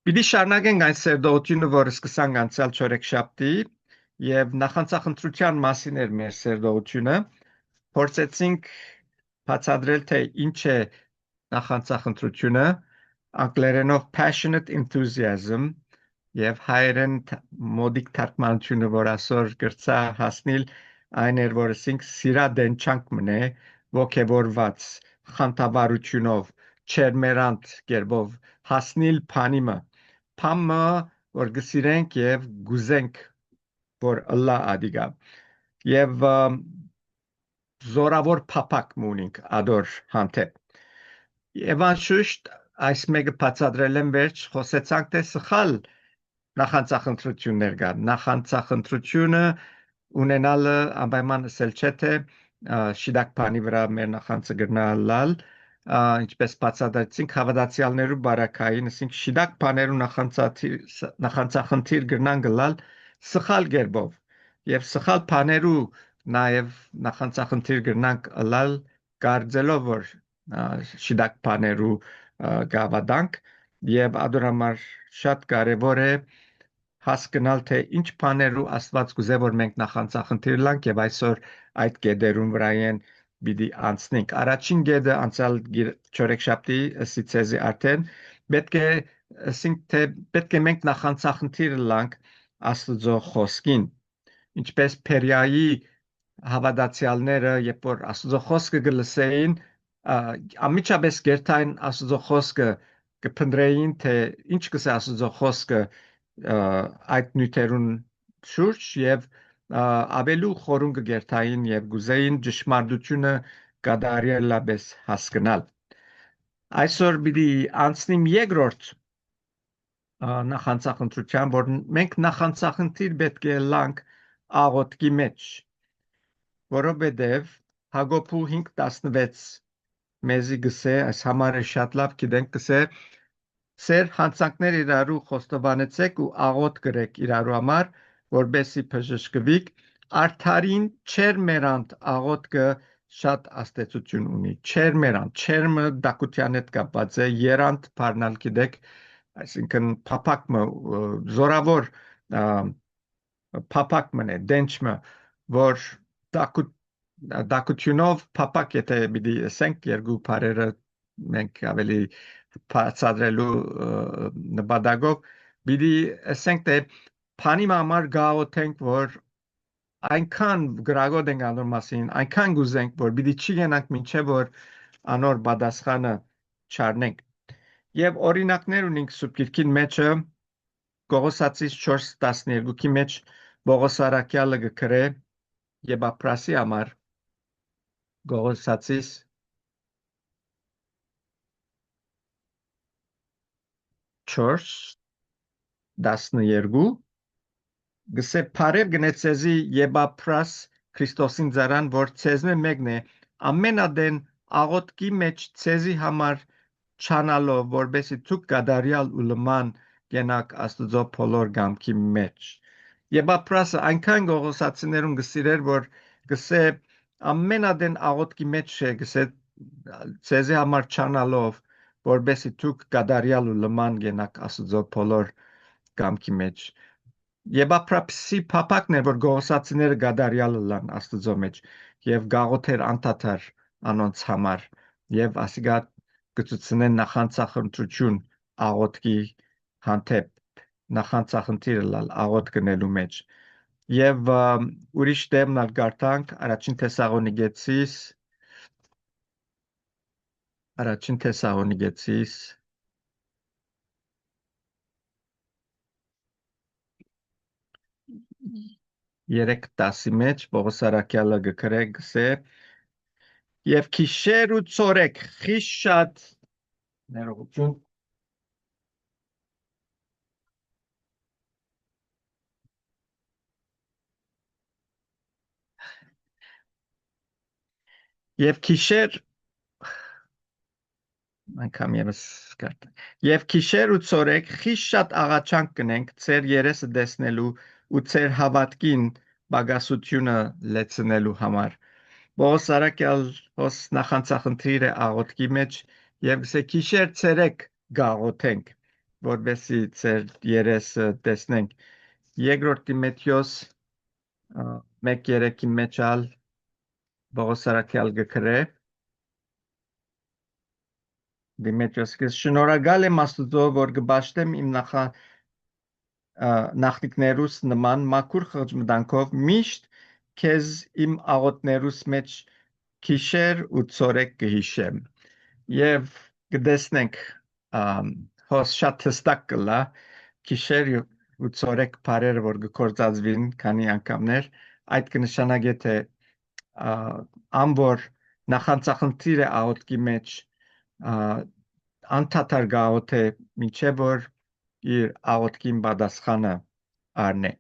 Պիտի շարունակենք այն սերդողությունը, որը սկսանք անցյալ չորեքշաբթի եւ նախանցախնդրության մասին էր մեր սերդողությունը։ Փորձեցինք բացատրել, թե ինչ է նախանցախնդրությունը, անգլերենով passionate enthusiasm եւ հայերեն մոդիկ թարգմանությունը, որ այսօր գրծա հասնել այն էր, որ ասենք սիրադեն չանք մնե ոգևորված խանթավարությունով չերմերանտ կերպով հասնել փանիմը փամը որ գսիրենք եւ գուզենք որ ըլլա ադիգա եւ զորավոր փապակ մունինք ադոր հանտե եւ անշուշտ այս մեկը բացատրել եմ վերջ խոսեցանք թե սխալ նախանցախնդրություններ կա նախանցախնդրությունը ունենալը անպայման ասել չէ թե շիդակ բանի վրա մեր նախանցը գրնալալ ինչպես բացատրեցինք հավատացյալներու բարակային ասենք շիդակ բաներու նախանցախնդիր գրնան գլալ սխալ գերբով եւ սխալ բաներու նաեւ նախանցախնդիր գրնանք լալ կարծելով որ շիդակ բաներու գավադանք եւ ադորամար շատ կարեւոր է հասկանալ թե ինչ բաներու Աստված կուզե որ մենք նախանցախնդիր լանք եւ այսօր այդ գեդերուն վրայեն բիդի անցնենք առաջին գեդը անցյալ չորեքշաբթի ասիցեզի արդեն պետք է ասենք թե պետք է մենք նախանցախնդիր լանք Աստծո խոսքին ինչպես Փերիայի հավատացյալները երբ որ Աստծո խոսքը գլսեին ամիջապես գերտային Աստծո խոսքը կփնտրեին թե ինչ կսե Աստծո խոսքը այդ նյութերուն շուրջ եւ ավելու խորուն կգերտային եւ գուզեին ճշմարտությունը կդարիելաբես հասկանալ այսօր պիտի անցնիմ երկրորդ նախանցախնդրության որ մենք նախանցախնդիր պետք է լանք աղոթքի մեջ որովհետեւ Հակոբու 5:16 մեզի գսե այս համարը շատ լավ գիտենք գսե Սեր հանցանքներ իրարու խոստովանեցեք ու աղոթ գրեք իրարու համար, որբեսի բժշկվիք, արդարին չեր մերանտ աղոթքը շատ աստեցություն ունի, չեր մերանտ, չերմը դակության հետ կապված է, երանտ բառնալ գիտեք, այսինքն փապակը զորավոր փապակը դենչը, որ դակությունով փապակ եթե պիտի ասենք երկու բառերը մենք ավելի բացատրելու նպատակով պիտի ասենք թե փանի համար գաղութենք որ այնքան գրագոտ ենք անոր մասին այնքան գուզենք որ պիտի չի գնանք մինչև որ անոր պատասխանը չառնենք եւ օրինակներ ունենք սուրբ գիրքին մեջը Կողոսացիս 4:12-ի մեջ Պողոս արաքյալը գրե եւ ապրասի համար Կողոսացիս 4:12 գսե բարև գնեցեզի եբապրաս Քրիստոսին ծառան որ ցեզմե մեկն է ամենադեն աղոթքի մեջ ցեզի համար չանալով որբեսի ցուկ գադարյալ ու լման գենակ Աստծո փոլոր գամքի մեջ եբապրասը այնքան գողոսացիներուն գսիրեր որ գսե ամենադեն աղոթքի մեջ է գսե ցեզի համար չանալով որբեսի ցուկ գադարյալ ու լման գենակ Աստծո փոլոր գամքի մեջ Եբապրասի փապակն է որ գողոսացիները գադարյալը լան Աստծո մեջ եւ գաղութեր անդադար անոնց համար եւ ասիգա գծուցնեն նախանցախնդրություն աղոթքի հանդեպ նախանցախնդիրը լալ աղոթ գնելու մեջ եւ ուրիշ դեմնալ գարտանք առաջին Թեսաղոնիկեցիս 3:10-ի մեջ Պողոս արաքյալը գրե գսե եւ քիշեր ու ծորեք խիշ շատ ներողություն եւ քիշեր անգամ եւս կարտ եւ քիշեր ու ծորեք խիշ շատ աղաչանք կնենք ծեր երեսը դեսնելու ու ծեր հավատքին բագասությունը լեցնելու համար Պողոս արաքյալ հոս նախանցախնդիր է աղոթքի մեջ եւ գսե քիշեր ծերեք գաղոթենք որբեսի ծեր երեսը տեսնենք։ Երկրորդ Տիմոթեոս 1:3-ի մեջ ալ Պողոս առաքյալ գկրե Դիմետրիոսը շնորհակալ եմ Աստծո, որ կբաշխեմ իմ նախնիկներուս նման մաքուր խղճմտանքով միշտ քեզ իմ աղոթներուս մեջ քիշեր ու ցորեկ կհիշեմ եւ կտեսնենք հոս շատ հստակ կլա քիշեր ու ցորեկ բարերը որ գործածվին քանի անգամներ այդ կնշանակե թե ամբոր նախանցախնդիրը աղոթքի մեջ անդադար գաղութ է մինչև որ իր աղոթքին պատասխանը առնե։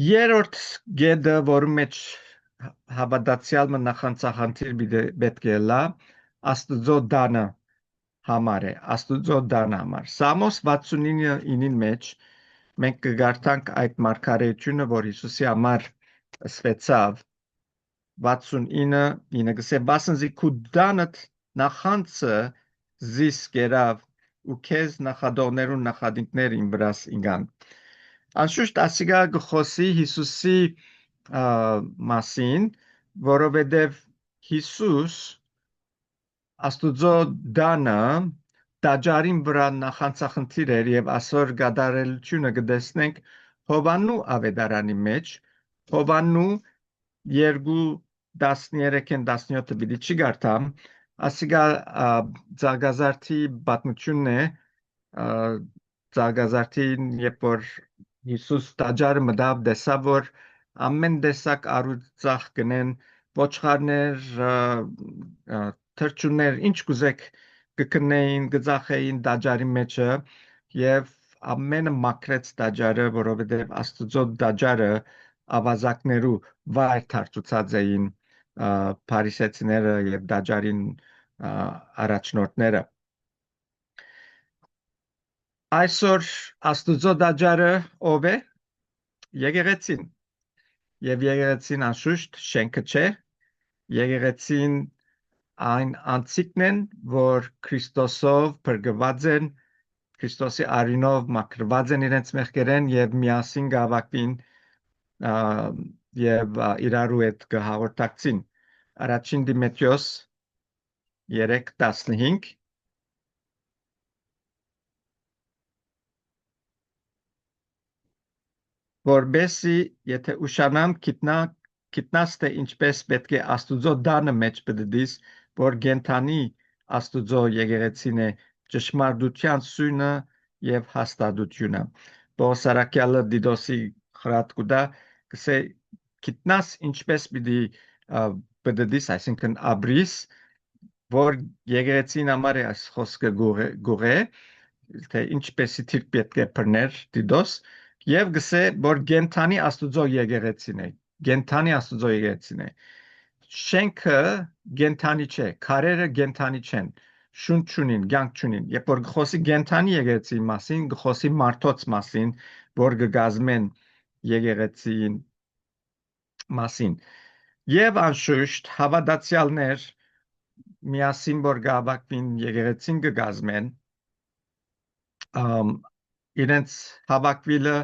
Երրորդ գեդը, որում մեջ հավատացյալ նախանցախնդիր պետք է լա, Աստծո դանը համար է, Աստծո դանը համար։ Սամոս 69-ին մեջ մենք կգարտանք այդ մարգարեությունը, որ Հիսուսի համար ասվեցավ 69-ը գսե բասնզի քու դանդ նախանցը զիս կերավ ու քեզ նախադողներուն նախադինքներ իմ վրաս ինգան։ Անշուշտ ասիգա գխոսի Հիսուսի մասին, որովհետև Հիսուս Աստուծո դանը տաճարին վրա նախանցախնդիր էր եւ ասոր գադարելությունը կդեսնենք Հովաննու ավետարանի մեջ, Հովաննու 2:13-17 պիտի չգարտամ, ասիգա Զարգազարդի պատմությունն է, Զարգազարդին երբ որ Հիսուս տաճարը մտավ տեսավ որ ամեն տեսակ առուծախ կնեն ոչխարներ թրջուններ ինչ կուզեք կքնեին գծախեին տաճարի մեջը եւ ամենը մաքրեց տաճարը որովհետեւ Աստծո տաճարը ավազակներու վայր դարձած էին փարիսեցիները եւ տաճարին առաջնորդները այսօր Աստուծո տաճարը ով է եկեղեցին եւ եկեղեցին անշուշտ շենքը չէ եկեղեցին այն անցիկն են որ Քրիստոսով բրգված են Քրիստոսի արինով մաքրված են իրենց մեղքերեն եւ միասին գավակին եւ իրարու հետ կհաղորդակցին առաջին Դիմետրիոս 3:15 որբեսի եթե ուշանամ գիտնաս թե ինչպես պետք է Աստուծո դանը մեջ բդդիս որ գենթանի Աստուծո եկեղեցին է ճշմարտության սույնը եւ հաստատությունը Պողոս առաքյալը Դիդոսի խրատկուտա կսե գիտնաս ինչպես պիտի բդդիս այսինքն աբրիս որ եկեղեցին համար է այս խոսքը գուղե թե ինչպեսի թիրք պետք է բռներ Դիդոս եւ գսե որ գենթանի Աստուծո եկեղեցին է գենթանի Աստուծո եկեղեցին է շենքը գենթանի չէ քարերը գենթանի չեն շունչ չունին կյանք չունին երբ որ գխոսի գենթանի եկեղեցի մասին գխոսի մարդոց մասին որ կգազմեն եկեղեցին մասին եւ անշուշտ հավատացյալներ միասին որ գավակվին եկեղեցին կգազմեն իրենց հավաքվիլը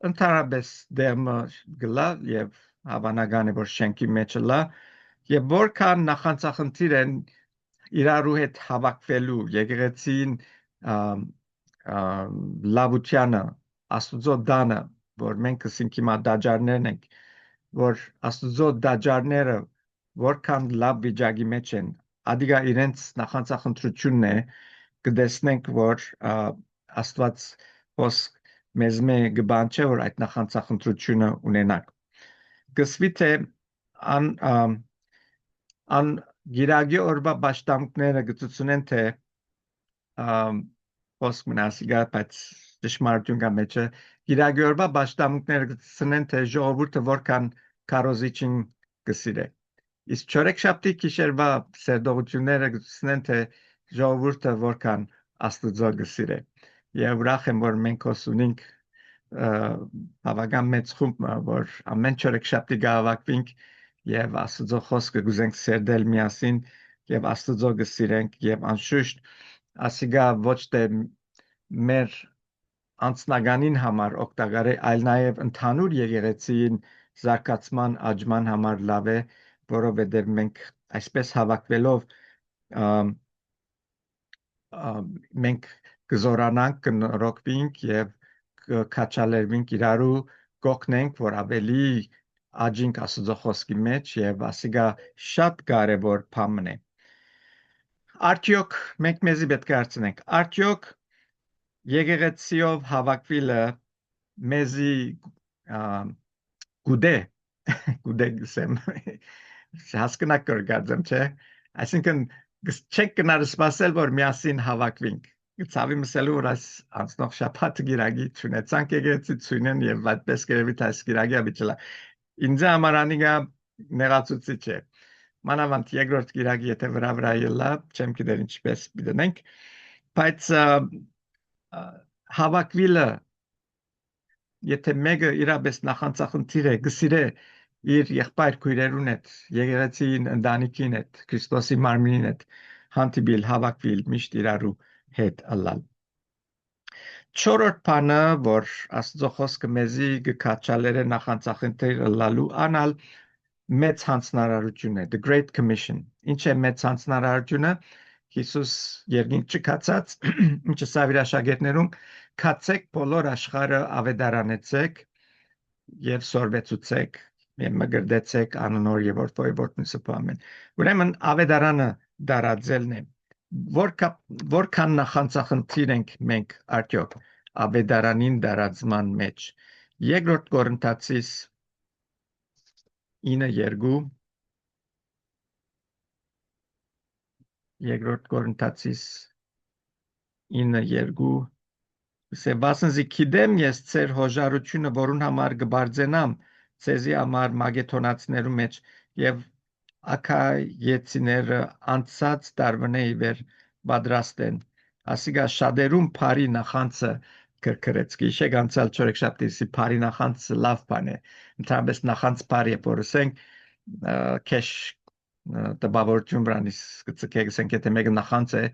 ընդհանրապես դերմը գլա եւ հավանական է որ շենքի մեջ լա եւ որքան նախանցախնդիր են իրարու հետ հավաքվելու եկեղեցին լավությանը Աստուծո դանը որ մենք ասենք հիմա դաջարներն ենք որ Աստուծո դաջարները որքան լավ վիճակի մեջ են ադիգա իրենց նախանցախնդրությունն է կդեսնենք որ Աստված խոսք մեզ գբան չէ որ այդ նախանցախնդրությունը ունենանք գսվի թե ան գիրագի օրվա պաշտամունքները գծությունեն թե խոսք մնասիգա բայց ճշմարտություն կա մեջը գիրագի օրվա պաշտամունքները գծությունեն թե ժողովուրդը որքան քարոզիչին կսիրե իսկ չորեքշաբթի գիշերվա սերտողությունները գծությունեն թե ժողովուրդը որքան Աստուծո գսիրե եւ ուրախ եմ որ մենք հոսունենք հավական մեծ խումբ որ ամեն չորեքշաբթի գավակվենք եւ Աստուծո խոսքը գուզենք սերդել միասին եւ Աստուծո գսիրենք եւ անշուշտ ասիգա ոչ թե մեր անձնականին համար օգտակար է, այլ նաև ընդհանուր եկեղեցին զարգացման աճման համար լավ է, որովհետև մենք այսպես հավաքվելով մենք կզորանանք, կնորոգվենք եւ կքաչալերվենք իրարու կողնենք, որ ավելի աջինք Աստծո խոսքի մեջ եւ ասիգա շատ կարեւոր բան է։ Արդյոք մենք մեզի պետք է հարցնենք, արդյոք եկեղեցիով հավաքվելը մեզի գուդե գուդե գսեմ հասկնակ կրգածեմ չէ, այսինքն չեք գնալ սпасել որ միասին հավաքվենք, ցավի մսելու որ այս անցնող շաբաթ գիրագի ճունեցանք եկեղեցի ծույնեն եւ այդպես կերևի այս գիրագի աբիճլա ինձ համար անիգա նեղացուցիչ է, մանավանդ երկրորդ գիրագի եթե վրա ելա չեմ գիտեր ինչպես դնենք, բայց հավաքվելը եթե մեկը իրապես նախանցախնդիր է գսիրե իր եղբայր քույրերուն հետ եկեղեցին ընտանիքին հետ Քրիստոսի մարմինին հետ հանդիպիլ հավաքվիլ միշտ իրարու հետ ըլլալ չորրորդ բանը որ Աստծո խոսքը մեզի գկաչալերը նախանցախնդիր ըլլալու անալ մեծ հանձնարարություն է the great commission ինչ է մեծ հանձնարարությունը Հիսուս երկինք չկացած ինչը սավիր աշակերտներուն կացեք բոլոր աշխարհը ավետարանեցեք եւ սորվեցուցեք եւ մգրդեցեք անոնոր եւ որդորն սփամեն ուրեմն ավետարանը դարաձելն է որքան նախանցախնդիր ենք մենք արդյոք ավետարանին դարածման մեջ երկրորդ Կորինթացիս 9:2 երկրորդ Կորինթացիս 9:2 Սեբասնզի գիտեմ ես ծեր հոժարությունը որուն համար կբարձենամ ցեզի համար մագեթոնացներու մեջ եւ ակայեցիները անցած տարվնե իվեր պատրաստ են ասիգա շադերում բարի նախանցը կրկրեց գիշեք անցալ չորեքշաբթի բարի նախանցը լավ բան է ընդհանրապես նախանց բարի է որսենք քեշ տպավորություն վրանից կցկեք ասենք եթե մեկը նախանց է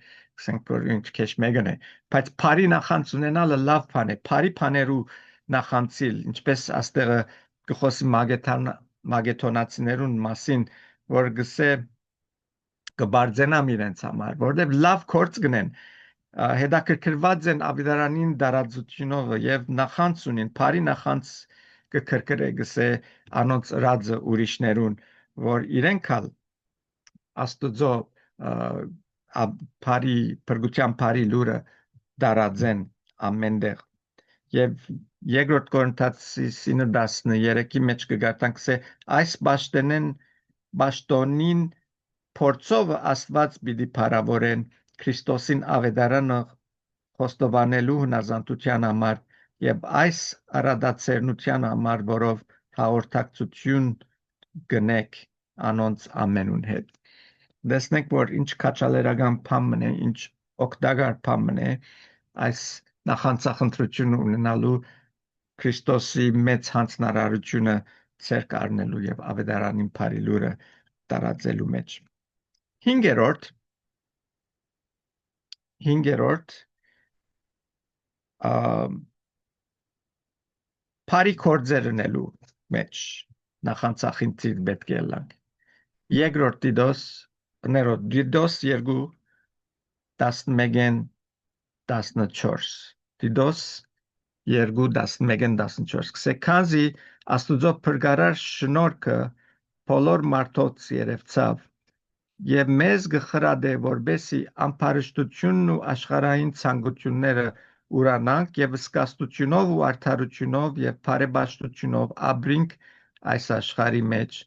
ասենք որ ինչ քեշ մեկն է բայց բարի նախանց ունենալը լավ բան է բարի բաներու նախանցիլ ինչպես աստեղը գխոսի մագեթոնացիներուն մասին որ գսե կբարձենամ իրենց համար որովհետև լավ կորց գնեն հետաքրքրված են ավետարանին դարածությունով եւ նախանց ունին բարի նախանց կքրքրե գսե անոնց ռածը ուրիշներուն որ իրենքալ Աստուծո բարի բրգության բարի լուրը դարածեն ամենտեղ եւ երկրորդ Կորինթացիս 9:13-ի մեջ կգարտանք սե այս բաշտոնին փորձով Աստված պիտի փառավորեն Քրիստոսին ավետարանը խոստովանելու հնազանդության համար եւ այս արադացերնության համար որով հաղորդակցություն գնեք անոնց ամենուն հետ Դեսնենք որ ինչ քաչալերական բան է, ինչ օգտակար բան է այս նախանցախնդրությունը ունենալու Քրիստոսի մեծ հանձնարարությունը ցերկ առնելու եւ ավետարանին բարի լուրը տարածելու մեջ։ Հինգերորդ բարի կորձերնելու մեջ նախանցախնդիր պետք է լանք։ Երկրորդ Տիտոս Դիդոս 2 11-ն 14 Տիտոս 2 11-ն 14 Քսեքանզի Աստուծո փրկարար շնորհքը բոլոր մարդոց երևցավ եւ մեզ գխրադե որբեսի ամբարշտությունն ու աշխարհային ցանկությունները ուրանանք եւ սկաստությունով ու արդարությունով եւ բարեբաշխությունով ապրինք այս աշխարհի մեջ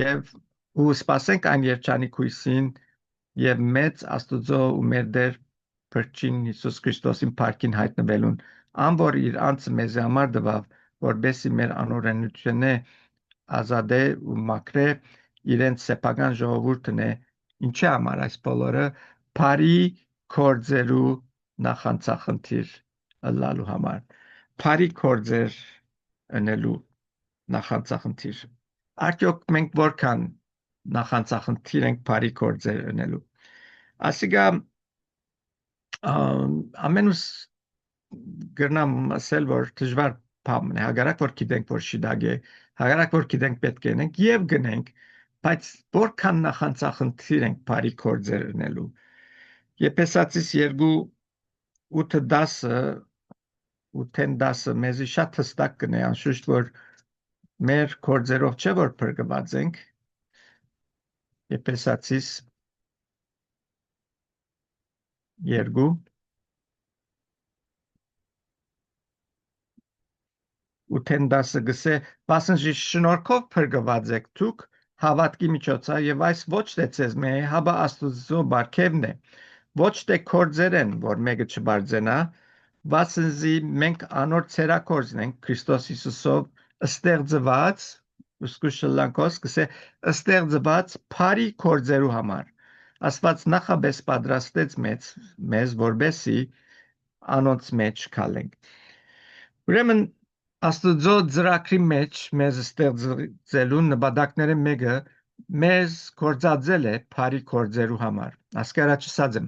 եւ ու սпасենք այն երջանիկ հույսին եւ մեծ Աստուծո ու մեր Տեր Փրկին Հիսուս Քրիստոսին փառքին հայտնվելուն ամբոր իր անձը մեզ համար դվավ որբեսի մեր անօրենությունը ազատե ու մաքրե իրենց սեփական ժողովուրդն է ինչի համար այս բոլորը բարի կորձերու նախանցախնդիր ըլլալու համար բարի կորձեր ընելու նախանցախնդիր արդյոք մենք որքան նախանցախնդիր ենք բարի կորձեր ընելու ասիգա ամենուս գրնամ ասել, որ դժվար բան է, հագարակ որ գիտենք, որ շիդագ է, հագարակ որ գիտենք պետք է ենք եւ գնենք, բայց որքան նախանցախնդիր ենք բարի կորձերնելու։ Եփեսացիս 2:8-10 8-10 մեզի շատ հստակ կնե անշուշտ որ մեր կորձերով չէ որ փրկված ենք Եփեսացիս 2 8-10 գսե բասնժի շնորհքով փրկված եք դուք հավատքի միջոցով եւ այս ոչ թե ցեզ մե հաբա աստուծո բարգևն է ոչ թե կորձերեն որ մեկը չբարձենա բասնզի մենք անոր ցերակորձն ենք Քրիստոս Հիսուսով ստեղծված ուսկուշլանկոս գսե ստեղծված բարի կորձերու համար Աստված նախաբես պատրաստեց մեզ որբեսի անոնց մեջ քալենք Ուրեմն Աստուծո ծրագրի մեջ մեզ ստեղծելու նպատակները մեկը մեզ կործածել է բարի կորձերու համար ասկարաչսած եմ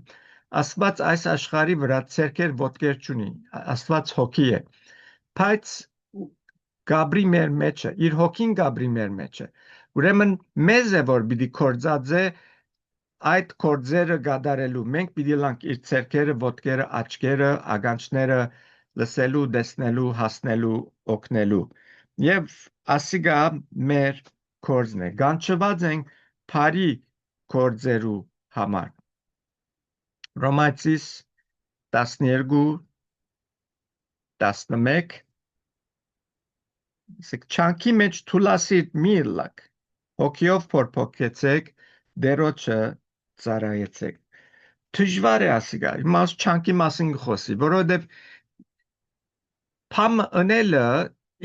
Աստված այս աշխարհի վրա ցերկեր ոտքեր չունի Աստված հոգի է բայց Գաբրի մեր մեջը իր հոգին Գաբրի մեր մեջը ուրեմն մեզ է որ պիտի կործածե այդ կորձերը գադարելու մենք պիտի լանք իր ցերկերը ոտքերը աչքերը ագանչները լսելու տեսնելու հասնելու օգնելու եւ ասիգա մեր կորձն է գանչված ենք բարի կորձերու համար Ռոմայցիս 12:11 Չանքի մեջ թուլասիտ մի լակ հոգիով փորփոքեցեք դերոջը ծառայեցեք դժվար է ասիգա մաս չանքի մասին խոսի որովհետեւ Փամ ընելը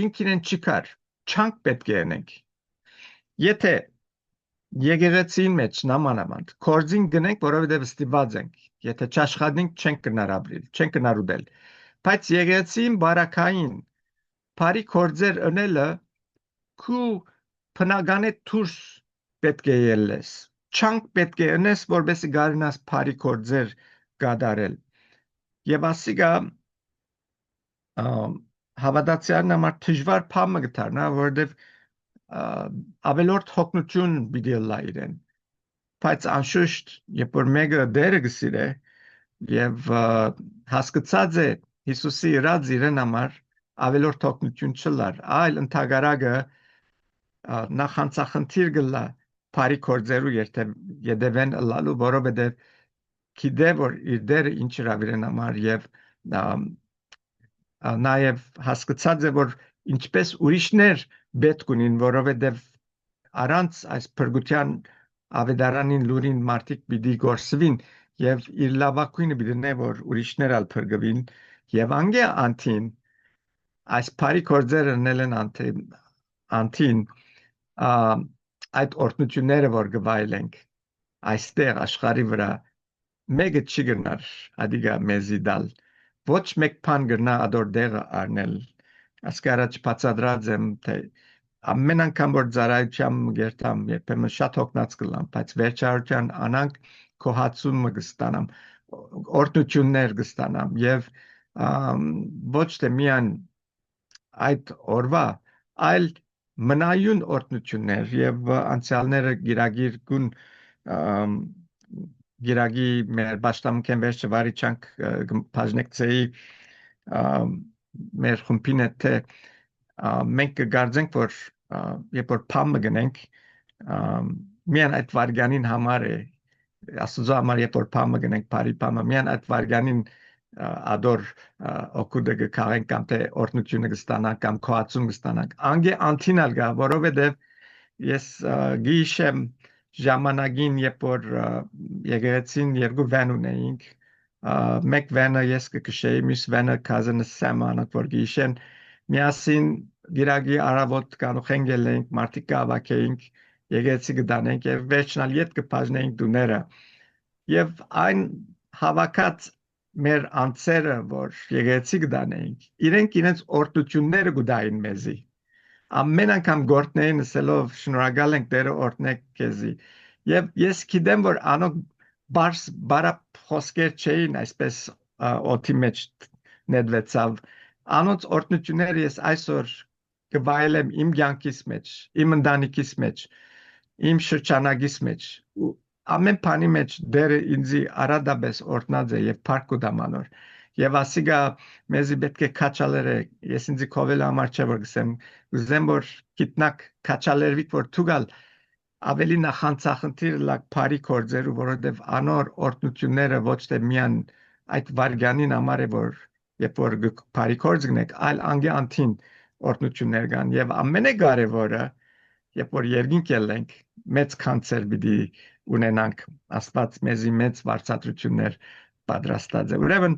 ինքին չկար չանք պետք է անենք եթե եկեղեցին մեջ նամանավանդ կորձին գնենք որովհետև ստիպված ենք եթե չաշխատենք չենք կնար ապրել չենք կնար ուտել բայց եկեղեցին բարակային բարի կորձեր ընելը քու բնականե դուրս պետք է ելես չանք պետք է անես որովհետև գարնաս բարի կորձեր գադարել եւ ասիգա հավատացյալն համար դժվար բան գտարնա որովհետև ավելորդ հոգնություն պիտի լա իրեն բայց անշուշտ երբ որ մեկը դերը գսիրե եւ հասկացած է Հիսուսի իրաց իրեն համար ավելորդ հոգնություն չլար այլ ընդհանրակը նախանցախնդիր գլա բարի կորձերու երթևեն լալու որովհետև գիտե որ իր դերը ինչ իրավիրեն համար եւ նաև հասկացած է որ ինչպես ուրիշներ պետք ունին որովհետև առանց այս փրկության ավետարանին լուրին մարդիկ պիտի գործվին եւ իր լավակույնը պիտի նե որ ուրիշներ ալ փրկվին եւ անգե անտին այս բարի կորձերը նելեն անտին այդ օրտնությունները որ գվայլենք այստեղ աշխարհի վրա մեկը չի գնար ադիգա մեզի դալ ոչ մեկ բան գրնա ադոր դեղը արնել ասկարաչ բացադրած եմ թե ամեն անգամ որ ծառայության գերտամ երբեմն շատ հոգնած կլամ բայց վերջարության անանք կոհացումը կստանամ օրտնություններ կստանամ եւ ոչ թե միան այդ օրվա այլ մնայուն օրտնություններ եւ անցյալները գիրագիր գուն գիրագի մեր պաշտամունքեն վերջը վարի չանք բաժնեկցեի մեր խումբին է թե մենք կգարձենք որ երբ որ փամը գնենք միան այդ վարգանին համար է աստուծո համար երբ որ փամը գնենք բարի փամը միան այդ վարգանին ադոր օկուդը կքարենք կամ թե օրտնությունը կստանանք կամ կոացում կստանանք անգե անտինալ գա որովհետև ես գիշեմ ժամանակին երբ որ եկեղեցին երկու վան ունեինք մեկ վանը ես կքշեի մյուս վանը կազնը սամանակ որ գիշեն միասին գիրագի արավոտ կանուխեն գելենք մարդիկ կավակեինք եկեղեցի կդանենք եւ վերջնալ ետ կբաժնեինք դուները եւ այն հավաքած մեր անձերը որ եկեղեցի կդանեինք իրենք իրենց օրտությունները կդային մեզի ամեն անգամ գործնեին ասելով շնորհակալ ենք Տերը օրհնեք քեզի եւ ես գիտեմ որ անոք բարապ խոսքեր չէին այսպես օդի մեջ նետվեցավ անոնց օրտնությունները ես այսօր կվայելեմ իմ կյանքիս մեջ իմ ընտանիքիս մեջ իմ շրջանագիս մեջ ու ամեն բանի մեջ դերը ինձի արադաբես օրտնած է եւ փառք ու դամանոր եւ ասիգա մեզի պետք է քաչալերը ես ինձ կովել համար չէ որ գսեմ ուզեմ որ գիտնակ քաչալերվիկ որ թուգալ ավելի նախանցախնդիր լակ բարի կորձերու որովհետև անոր օրտնությունները ոչ թե միան այդ վարգյանին համար է որ երբ որ բարի կորձ գնեք այլ անգե անտին օրտնություններ կան եւ ամենակարևորը երբ որ երկինք ելենք մեծ կանցեր պիտի ունենանք աստված մեզի մեծ վարչատրություններ պատրաստած է ուրեմն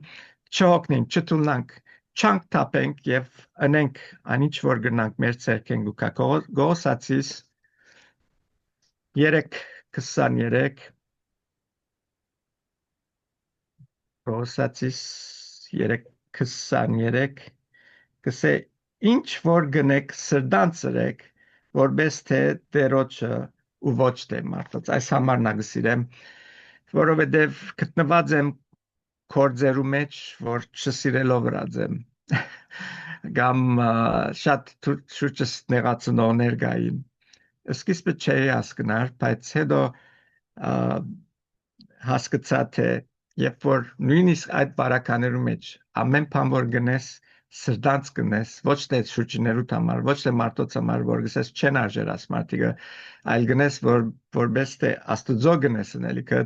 չհոգնենք չթուլնանք չանք թափենք եւ անենք անիչ որ գնանք մեր ցերկեն գուկա գոսացիս 3:23 Ռոսացիս 3:23 կսե ինչ որ գնեք սրդանցրեք որպես թե դերոջը ու ոչ թե մարդոց այս համարն ագսիրեմ որովհետև գտնված եմ կորձերու մեջ որ չսիրելով վրածեմ գամ շատ շուրջս նեղացնողներ գային սկիզբը չէի հասկնար բայց հետո հասկացա թե երբ որ նույնիսկ այդ բարականերու մեջ ամեն բան որ գնես սրտանց գնես ոչ թե շուրջիներուդ համար ոչ թե մարդոց համար որ գսես չեն արժերաս մարդիկը այլ գնես որպես թե աստուծո գնես անելիքը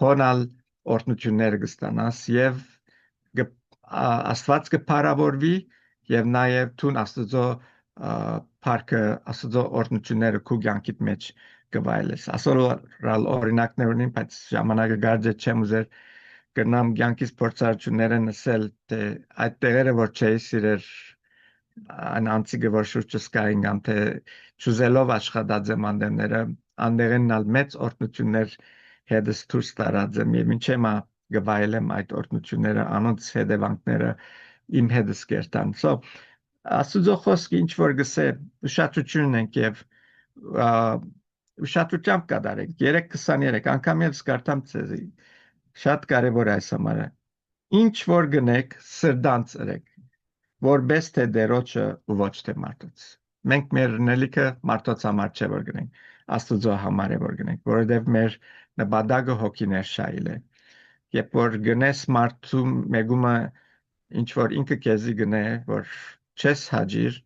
հոնալ օրտնություններ կստանաս եւ աստված կփարավորվի եւ նաեւ թուն աստուծո парքը աստուծո օրտնությունները քու կյանքիդ մեջ կվայելես ասորալ օրինակներ ունին բայց ժամանակը գարժե չեմ ուզեր կնամ կյանքից փորձառությունները նսել թե այդ տեղերը որ չէի սիրեր այն անցիգը որ շուրջս կային կամ թե ճուզելով աշխատած եմ անդերները անդերենալ մեծ օրտնություններ հետս դուրս տարած եմ եւ ինչեմա գվայելեմ այդ օրտնությունները անոնց հետևանքները իմ հետս կերտան so աստուծո խոսքը ինչ որ գսե ուշադրություն ենք եւ ուշադրությամբ կատարենք 3:23 անգամ ես կարդամ ցեզի շատ կարևոր է այս համարը ինչ որ գնեք սրդանցրեք որպես թե դերոջը ու ոչ թե մարդոց մենք մեր նելիքը մարդոց համար չէ որ գնենք աստուծո համար է որ գնենք որովհետև մեր նպատակը հոգիներ շայել է երբ որ գնես մարդու մեգումը ինչ որ ինքը քեզի գնե որ չես հաջիր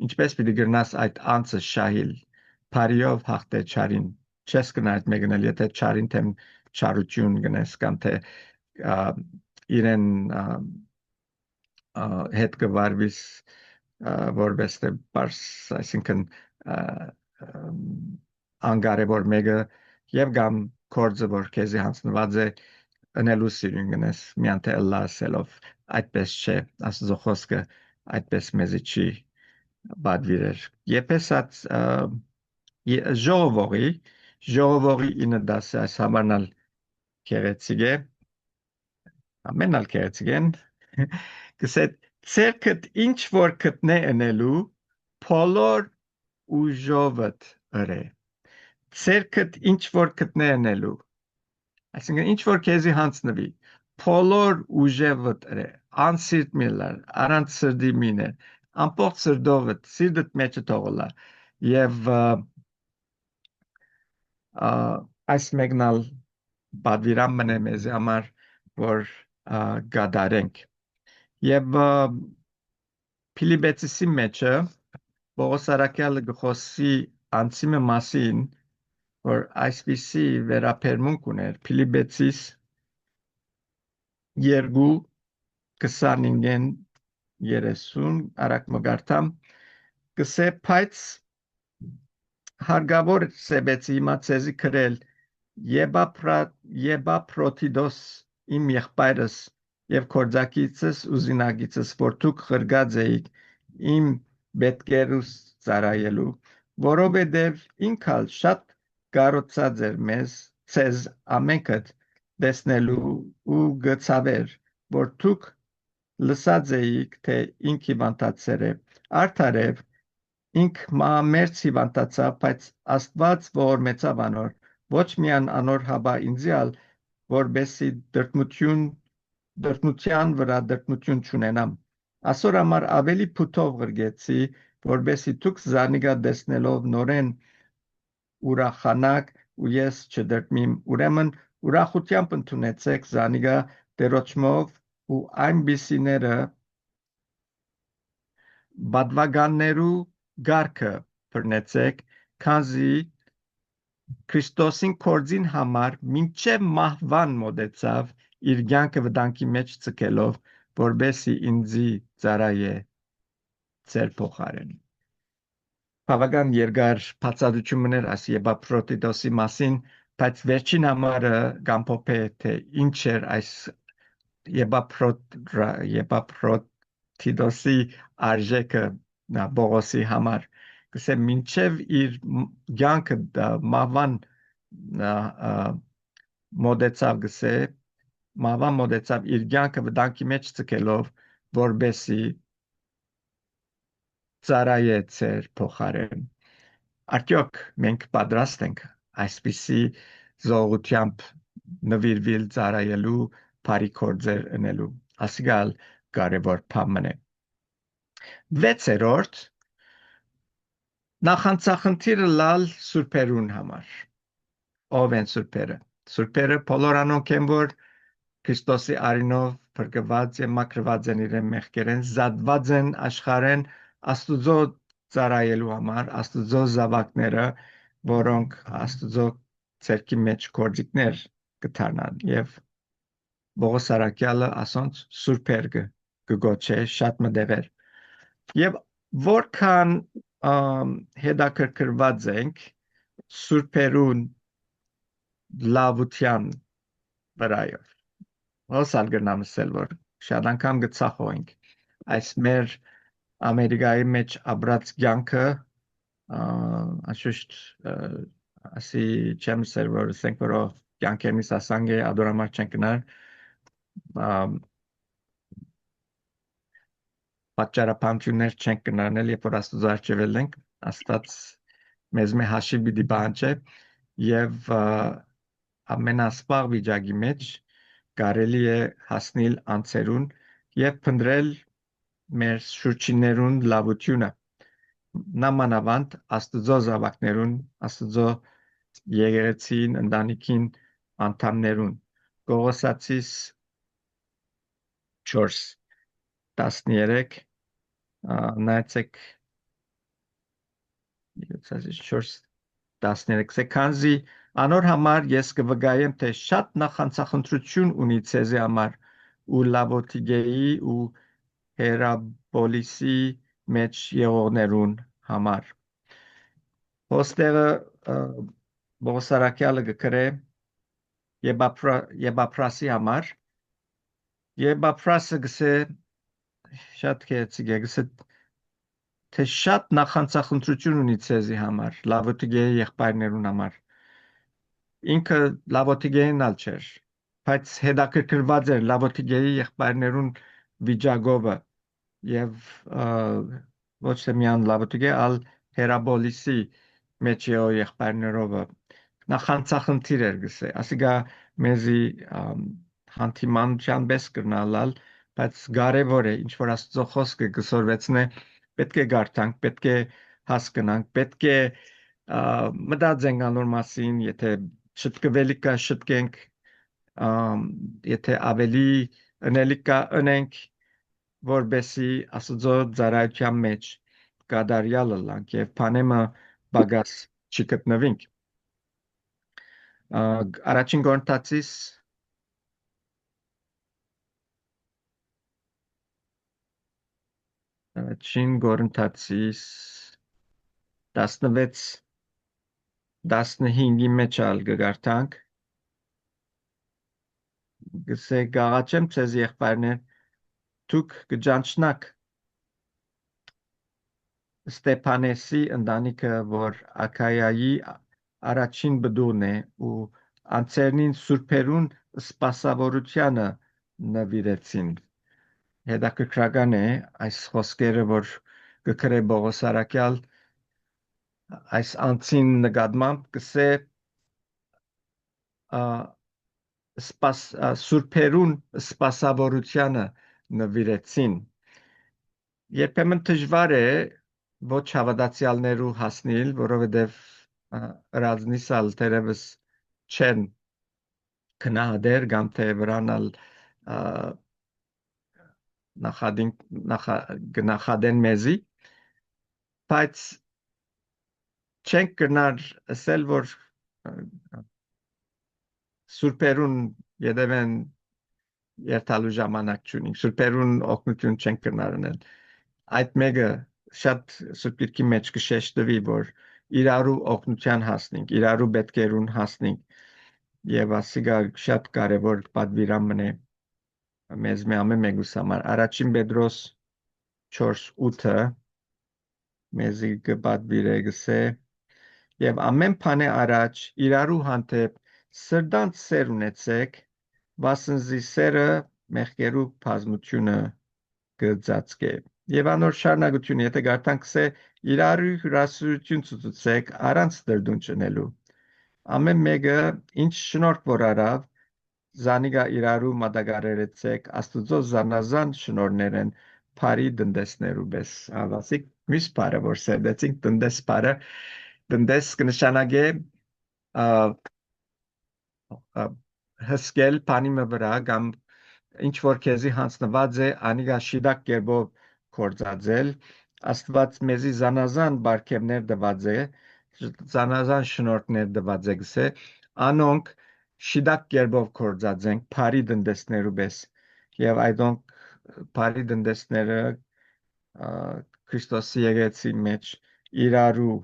ինչպես պիտի գրնաս այդ անձը շահիլ Փարիով հաղթե չարին չես գնա այդ մեկնել եթե չարին թեմ չարություն գնես կամ թե իրեն հետ կվարվիս որպես թե բարս այսինքն անգարևոր մեկը եւ կամ կորձը որ քեզի հանձնված է անելու սիրուն գնես միան թե լասելով այդպես չէ աստծո խոսքը այդպես մեզի չի բադվիրեր եփեսած ժողովողի ինը դասը այս համարնալ քերեցիկ է ամենալ քերեցիկ են կսե ցերքդ ինչ որ գտնե անելու փոլոր ուժովդ ըրե ցերքդ ինչ որ գտնե անելու այսինքն ինչ որ քեզի հանցնվի փոլոր ուժևդ ըրե անսիրտ միլար առանց սրդի մինը ամբողջ սրդովդ սիրտդ մեջը թողոլա եւ այս մեկնալ բադվիրամ մնե մեզ համար որ գադարենք եւ Փիլիպեցիսի մեջը Պողոս արաքյալը գխոսի անցիմը մասին որ այսպիսի վերապերմունք ուներ Փիլիպեցիս 2:25-ին 30 արակ մգարտամ կսե բայց հարգավոր սեբեցի հիմա ցեզի քրել Եբապրոթիդոս իմ եղբայրս եւ կորձակիցս ու զինագիցս որ դուք խրգած էիք իմ բետկերուս ծարայելու որովհետեւ ինքալ շատ կարոցած էր մեզ ցեզ ամենքդ տեսնելու ու գծավեր որ դուք լսած էիք թե ինք հիվանդացել է արդարև ինք մամերց հիվանդացավ բայց Աստված որ մեծավ անոր ոչ միան անոր հաբա ինձիալ որբեսի դրդմության վրա դրդմություն չունենամ։ Ասոր համար ավելի փութով գրգեցի, որբեսի դուք զանիգա դեսնելով նորեն ուրախանաք ու ես չդրդմիմ, ուրեմն ուրախությամբ ընդունեցեք զանիգա դերոճմով ու այնպիսիները բադվագաններու գարքը բռնեցեք, քանզի Քրիստոսին կորձին համար մինչև մահվան մոտեցավ իր կյանքը վտանգի մեջ ցկելով, որբեսի ինձի ծարայե ծեր փոխարեն։ Բավական երկար բացատրություններ ասի Եբափրոդիտոսի մասին, բայց վերջին համարը գամփոփե թե ինչ էր այս Եբափրոդիտոսի արժեքը Բողոսի համար, կսե մինչև իր կյանքը մահվան մոտեցավ գսե մահվան մոտեցավ իր կյանքը վտանգի մեջ ցկելով, որբեսի ծարայե ծեր փոխարեն։ Արդյոք մենք պատրաստ ենք այսպիսի զողությամբ նվիրվել ծարայելու բարի գործեր ունելու։ Ասիկալ կարևոր բան է։ Վեցերորդ նախանցախնդիրը լալ սուրբերուն համար։ Ով են սուրբերը։ Սուրբերը բոլորանոք են, որ Քրիստոսի արինով փրկված եւ մաքրված են իրեն մեղքերեն, զատված են աշխարհեն Աստուծո ծառայելու համար, Աստուծո զավակները, որոնք Աստուծո ցերկի մեջ կորձիկներ կդառնան եւ Բողոս Արաքյալը ասոնց սուրբեր կգոչե շատ մտեղեր եւ որքան հետաքրքրված ենք սուրբերուն լավության վրայով հոսալ գնամսել որ շատ անգամ գծախոենք այս մեր Ամերիկայի մեջ ապրած կյանքը անշուշտ ասի չեմ սեր որ ասենք որ կյանքերից ասանք է ադորամար չենք գնար պատճառաբանություններ չենք գնարնել երբ որ Աստծո արժևել ենք Աստված մեզ մե հաշիվ պիտի բանջե եւ ամենասպաղ վիճակի մեջ կարելի է հասնել անցերուն եւ փնտրել մեր շուրջիներուն լավությունը նամանավանդ Աստծո զավակներուն Աստծո եկեղեցին ընտանիքին անդամներուն Կողոսացիս 4:13 նայեցեք 4:13 քանզի անոր համար ես կվգայեմ թե շատ նախանցախնդրություն ունի ցեզի համար ու լավոթիգեի ու հերաբոլիսի մեջ եղողներուն համար հոստերը Բողոսարակյալը գկրե Եբափրասի համար Եբափրասը գսե շատ քեծիկ է գսե թե շատ նախանցախնդրություն ունի ցեզի համար լավոթիգեի եղբայրներուն համար ինքը լավոթիգեին ալ չէր բայց հետաքրքրված էր լավոթիգեի եղբայրներուն վիճակովը եւ ոչ թե միան լավոթիգե ալ հերաբոլիսի մեջ եղբայրներովը նախանցախնդիր էր գսե ասիկա մեզի հանդիմանության բես կրնալալ բայց կարևոր է ինչ որ Աստծո խոսքը գսորվեցնե պետք է գարտանք պետք է հասկանանք պետք է մտածենք անոր մասին եթե շտկվելիք կա շտկենք եթե ավելի ընելիք կա ընենք որբեսի Աստծո ծառայության մեջ կադարյալը լանք եւ բանեմը բագաս չգտնվենք առաջին Կորինթացիս 16:15-15-ի մեջ ալ գարտանք գսե գաղաչեմ ցեզ եղբայրներ դուք կճանչնաք Ստեփանեսի ընտանիքը որ Աքայայի առաջին բդուրն է ու անցերնին սուրբերուն սպասավորությանը նվիրեցին հետաքրքրական է այս խոսքերը որ գկրե Բողոս Արաքյալ այս անցին նկատմամբ կսե սուրբերուն սպասավորությանը նվիրեցին։ Երբեմն դժվար է ոչ հավատացյալներու հասնել, որովհետև ռազմիսալ դերևս չեն քնահատեր կամ թե վրանալ նախադին գնահատեն մեզի, բայց չենք կրնար ասել, որ սուրբերուն յետևեն երթալու ժամանակ չունենք, սուրբերուն օգնություն չենք կրնար անել։ Այդ մեկը շատ սուրբիրքի մեջ կշեշտվի, որ իրարու օգնության հասնենք, իրարու պետքերուն հասնենք եւ ասիգա շատ կարեւոր պատվիրամն է մեզ ամեն մեկուս համար։ Առաջին Պետրոս 4:8 մեզի կպատվիրե գսե եւ ամեն բանը առաջ իրարու հանդեպ սրտանց սեր ունեցեք, վասնզի սերը մեղքերու բազմությունը կծածկե։ Եվ անոր շարունակություն, եթե գարտանք սե իրարու հյուրասիրություն ցուցուցեք առանց դրդուն չնելու։ Ամեն մեկը ինչ շնորհք որ արավ, զանիգա իրարու մատակարարեցեք Աստուծո զանազան շնորհներեն բարի դնդեսներու պես։ Ավասիկ միշտ բարը որ սեդեցինք դնդես բարը դնդես կնշանակե հսկել բանի վրա կամ ինչ որ քեզի հանձնված է անիգա շիդակ կերպով կործածել Աստված մեզի զանազան բարգևներ տված է զանազան շնորհներ տված է գսե անոնք շիդակ կերպով կործածենք բարի դնդեսներու պես եւ այդոնք բարի դնդեսները Քրիստոսի եկեցի մեջ իրարու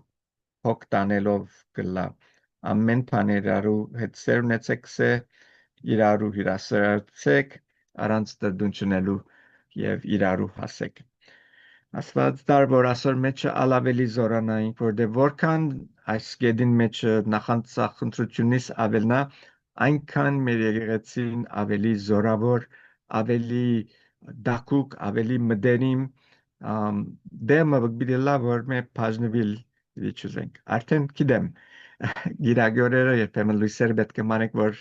հոգ տանելով գլա ամեն բաներարու հետ սեր ունեցեք սե իրարու հյուրասիրեցեք առանց դրդուն չնելու եւ իրարու հասեք Աստված դար որ ասոր մեջը ալավելի զորանային որտեղ որքան այս գեդին մեջը նախանցախնդրությունից ավելնա այնքան մեր եկեղեցին ավելի զորավոր ավելի դակուկ ավելի մդերիմ դեմը բիդելա որ մե բաժնվել իջուզենք արդեն գիտեմ գիրագորերը երբեմն լույսեր պետք է մանեք որ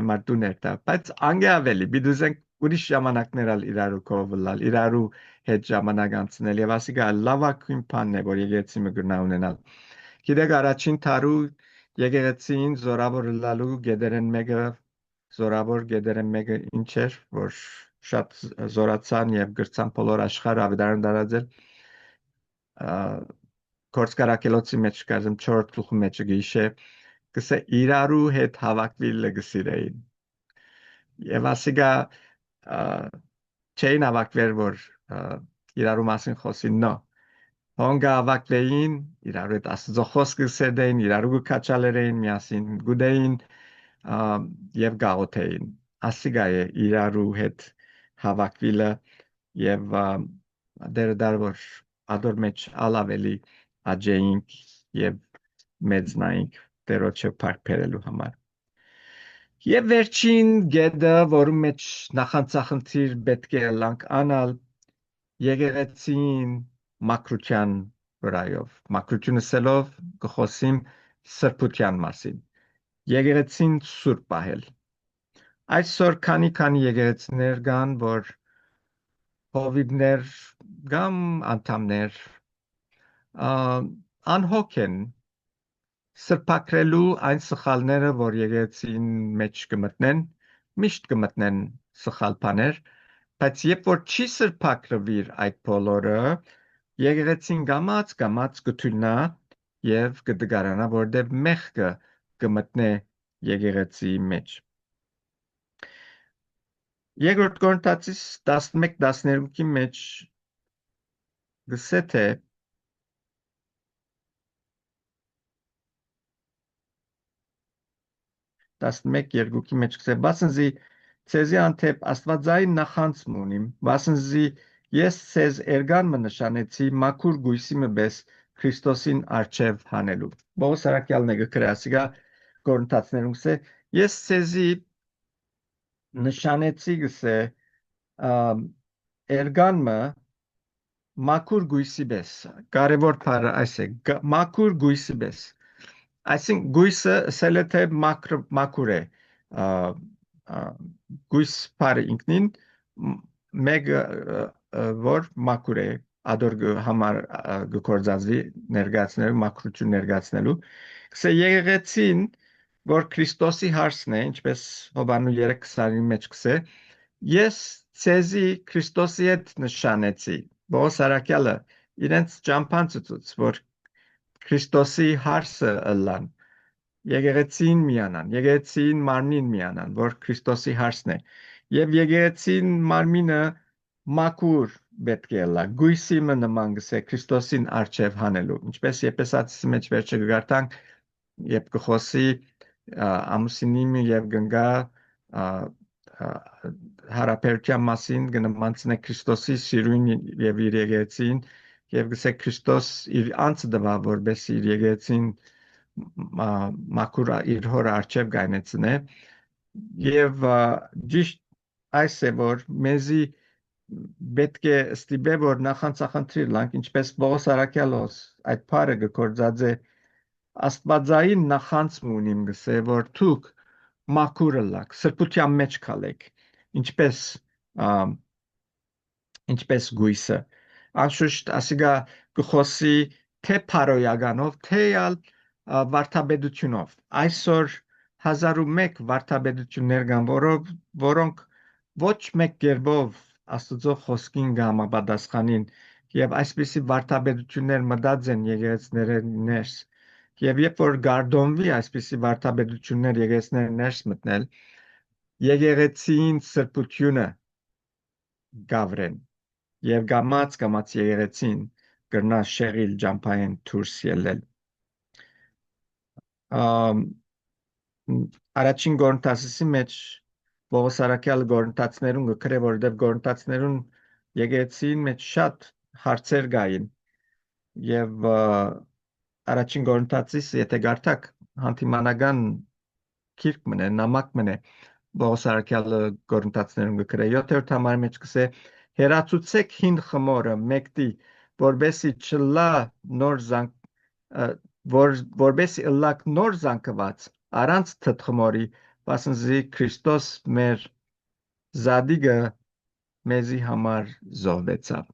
մարդուն երթա բայց անգե ավելի բիդուզենք ուրիշ ժամանակներ ալ իրարու կողլալ իրարու հետ ժամանակ անցնել եւ ասիկա լավագույն բանն է որ եկեղեցի մը գնա ունենալ գիտեք առաջին թարու եկեղեցին զորավոր լալու գեդերեն մեկը զորավոր գեդերեն մեկը ինչ էր որ շատ զորացան եւ գրցան բոլոր աշխարհը ավետարան դարածել կորցկարակելոցի մեջ կազեմ 4 գլխի մեջ գիշե կսե իրարու հետ հավաքվել գսիրեին եւ ասիկա չէին հավաքվել որ իրարու մասին խոսին նո հոնգա հավաքվեին իրարու հետ աստծո խոսքը սեդեին իրարու կաչալերեին միասին գուդեին եւ գաղութեին ասիկա է իրարու հետ հավաքվելը եւ դեր որ ադոր մեջ ալավելի աջեինք եւ մեծնայինք դերոջը փարփերելու համար Եվ վերջին գեդը, որում մեջ նախանցախնդիր պետք է լանք անալ եկեղեցին մակրության վրայով, մակրությունը սելով կխոսիմ սրբության մասին, եկեղեցին սուրբ պահել։ Այսօր քանի եկեղեցիներ կան, որ հովիվներ կամ անդամներ անհոգ են սրբակրելու այն սխալները, որ եկեղեցին մեջ կմտնեն, միշտ կմտնեն սխալ բաներ, բայց երբ որ չի սրբակրվիր այդ բոլորը, եկեղեցին գամած կթույլնա եւ կդգարանա, որտեղ մեղքը կմտնե եկեղեցի մեջ։ Երկրորդ Կորինթացիս 11:12-ի մեջ գսե թե 11:2-ի մեջ գսե բասնզի ցեզի անթեպ աստվածային նախանցում ունիմ բասնզի ես ցեզ էրգան մը նշանեցի մաքուր գույսի մը բես Քրիստոսին արչև հանելու Բողոս Արաքյալն է գրասիգա Կորինթացներում գսե ես ցեզի նշանեցի գսե էրգան մը մաքուր գույսի բես կարևոր բառը այս է մաքուր գույսի բես Այսինքն գույսը սելեթե մաքուր է գույս բարը ինքնին մեկ որ մաքուր է ադոր համար գործածվի ներկայացնելու մաքրություն ներկայացնելու կսե եկեղեցին որ Քրիստոսի հարսն է ինչպես Հովանու 3:20-ի մեջ կսե ես ցեզի Քրիստոսի հետ նշանեցի Բողոս Արաքյալը իրենց ճամփան ցույց որ Քրիստոսի հարսը ըլլան Եկեղեցին միանան, եկեղեցին մարմին միանան, որ Քրիստոսի հարսն է։ Եվ եկեղեցին մարմինը մաքուր պետք է լա, գույսի նման գսե Քրիստոսին արչև հանելու։ Ինչպես Եփեսացիս մեջ վերջը գարտանք, երբ կխոսի ամուսինի եւ գնգա հարաբերության մասին կնմանցնե Քրիստոսի սիրուն եւ իր եկեղեցին եւ գսե Քրիստոս իր անձը դվա որպես իր եկեղեցին մաքուր իր հոր արչև գայնեցնե եւ ճիշտ այս է որ մեզի պետք է ստիպե որ նախանցախնդրի լանք ինչպես Պողոս Արաքյալոս այդ բառը գործած է աստվածային նախանց ունիմ գսե որ դուք մաքուրը լաք սրբության մեջ քալեք ինչպես գույսը անշուշտ ասիգա գխոսի թե փարոյականով թե ալ վարդապետությունով այսօր 1001 վարդապետություններ կան որոնք ոչ մեկ կերպով աստծո խոսքին կհամապատասխանին եւ այսպիսի վարդապետություններ մտած են եկեղեցիների ներս եւ երբ որ գարդոնվի այսպիսի վարդապետություններ եկեղեցիների ներս մտնել եկեղեցին սրբությունը գավրեն եւ գամած եկեղեցին կրնա շեղիլ ջամփային դուրս ելնել առաջին Կորինթացի մեջ Պողոս Արաքյալը Կորինթացիներուն գրե որովհետեւ Կորինթացիներուն եկեղեցին մեջ շատ հարցեր կային եւ առաջին Կորինթացիս եթե գարտակ հանդիմանական քիրք մնե նամակ մնե Պողոս Արաքյալը Կորինթացիներուն գրե 7-րդ համարի մեջ կսե հերացուցեք հին խմորը մեկտի որբեսի չլա նոր զանք որբեսի ըլլակ նոր զանքված առանց թթխմորի բասնզի Քրիստոս մեր զադիգը մեզի համար զոհվեցավ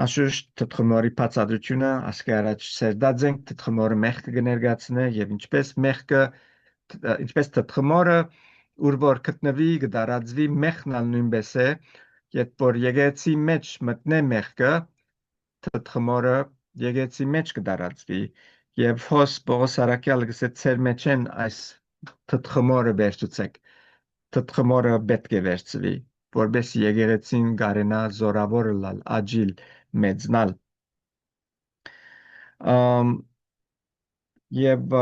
Անշուշտ թթխմորի բացատրությունը ասկի առաջ սերդած ենք թթխմորը մեղքը կներկայացնե եւ ինչպես թթխմորը ուր որ գտնվի կդարածվի մեղնալ նույնպես է երբ որ եկեղեցի մեջ մտնե մեղքը թթխմորը եկեղեցի մեջ կդարածվի եւ հոս Պողոս Արաքյալը գսե ծեր մեջ են այս թթխմորը վերցուցեք թթխմորը պետք է վերցվի որպես եկեղեցին գարենա զորավոր լալ աջիլ մեծնալ եւ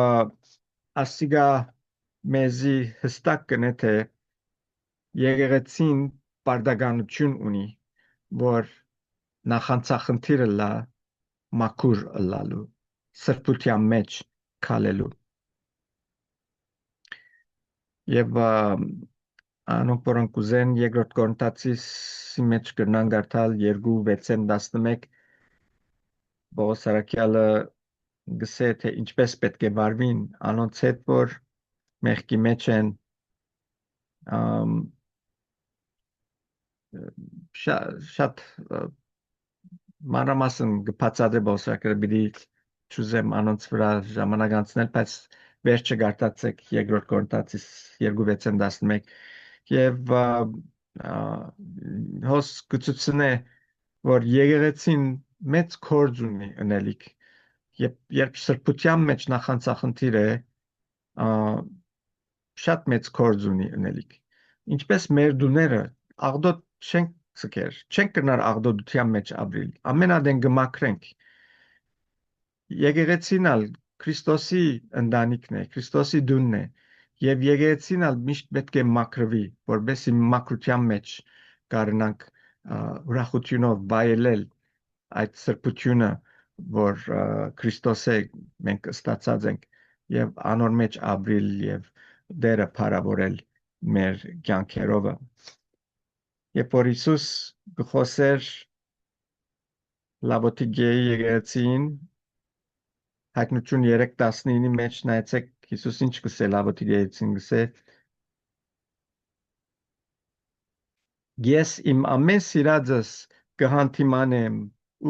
ասիգա մեզի հստակ կնե թե եկեղեցին բարդականություն ունի որ նախանցախնդիրը լա մաքուր լալու սրբության մեջ քալելու եւ անոնք որոնք ուզեն երկրորդ Կորինթացի մեջ կրնան գարտալ 2:6-11 Պողոս Արաքյալը գսե թե ինչպես պետք է վարվին անոնց հետ որ մեղքի մեջ են շատ մանրամասն գբացատրե Պողոս Արաքյալը բիդի ճուզեմ անոնց վրա ժամանակ անցնել բայց վերջը գարտացեք երկրորդ Կորինթացիս 2:6-11 եւ հոս գծուցնե որ եկեղեցին մեծ կորձ ունի ընելիք երբ սրբության մեջ նախանցախնդիր է շատ մեծ կորձ ունի ընելիք ինչպես մեր դուները աղդոտ չենք ցկեր չենք կնար աղդոտության մեջ ապրիլ ամենադեն գմակրենք եկեղեցինալ Քրիստոսի ընտանիքն է Քրիստոսի դունն է եւ եկեղեցինալ միշտ պետք է մաքրվի որբեսի մաքրության մեջ կարնանք ուրախությունով բայելել այդ սրբությունը որ Քրիստոսը մենք ստացած ենք եւ անոր մեջ ապրիլ եւ դերը փառավորել մեր կյանքերով երբ որ Հիսուս գխոսեր Լավոթիկեի եկեղեցին Հայտնություն 3:19-ի մեջ նայեցեք Հիսուս ինչ գսե Լավոթիկեիցին գսե Ես իմ ամեն սիրածս կհանդիմանեմ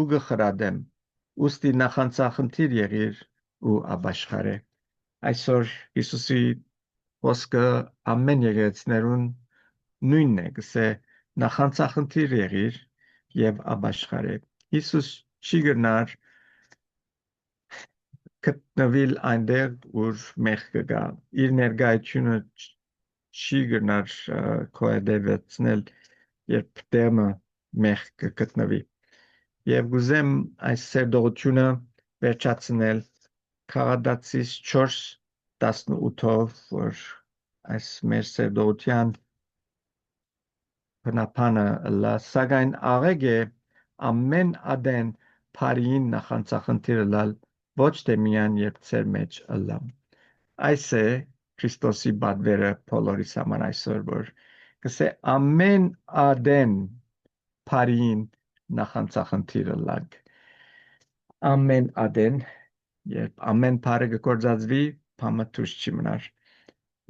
ու կխրադեմ, ուստի նախանցախնդիր եղիր ու ապաշխարե։ Այսօր Հիսուսի խոսքը ամեն եկեղեցիներուն նույնն է, գսե նախանցախնդիր եղիր եւ ապաշխարե։ Հիսուս չի գնար գտնվել այնտեղ, որ մեղքը կա։ Իր ներկայությունը չի գնար կոյդեվեցնել, երբ դեմը մեղք կգտնվի։ Եվ գուզեմ այս սերդողությունը վերջացնել Քաղադացիս 4:18-ով, որ այս մեր սերդողության բնապանը լա, սակայն աղեկ է ամեն ադեն բարին նախանցախնդիրը լալ, ոչ թե միան երբ ծեր մեջ ըլլամ։ Այս է Քրիստոսի բادرերը բոլորիս համար այսօր, որ կսե ամեն ադեն բարին նախանցախնդիրը լակ։ Ամեն ադեն, երբ ամեն բարը կգործածվի, բամը դուրս չի մնար։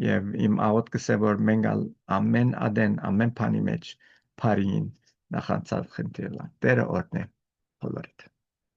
Եվ իմ աղոտ կսե, որ մենք ամեն ադեն, ամեն բանի մեջ բարին նախանցախնդիրը լակ։ Տերը օրհնե բոլորիդ։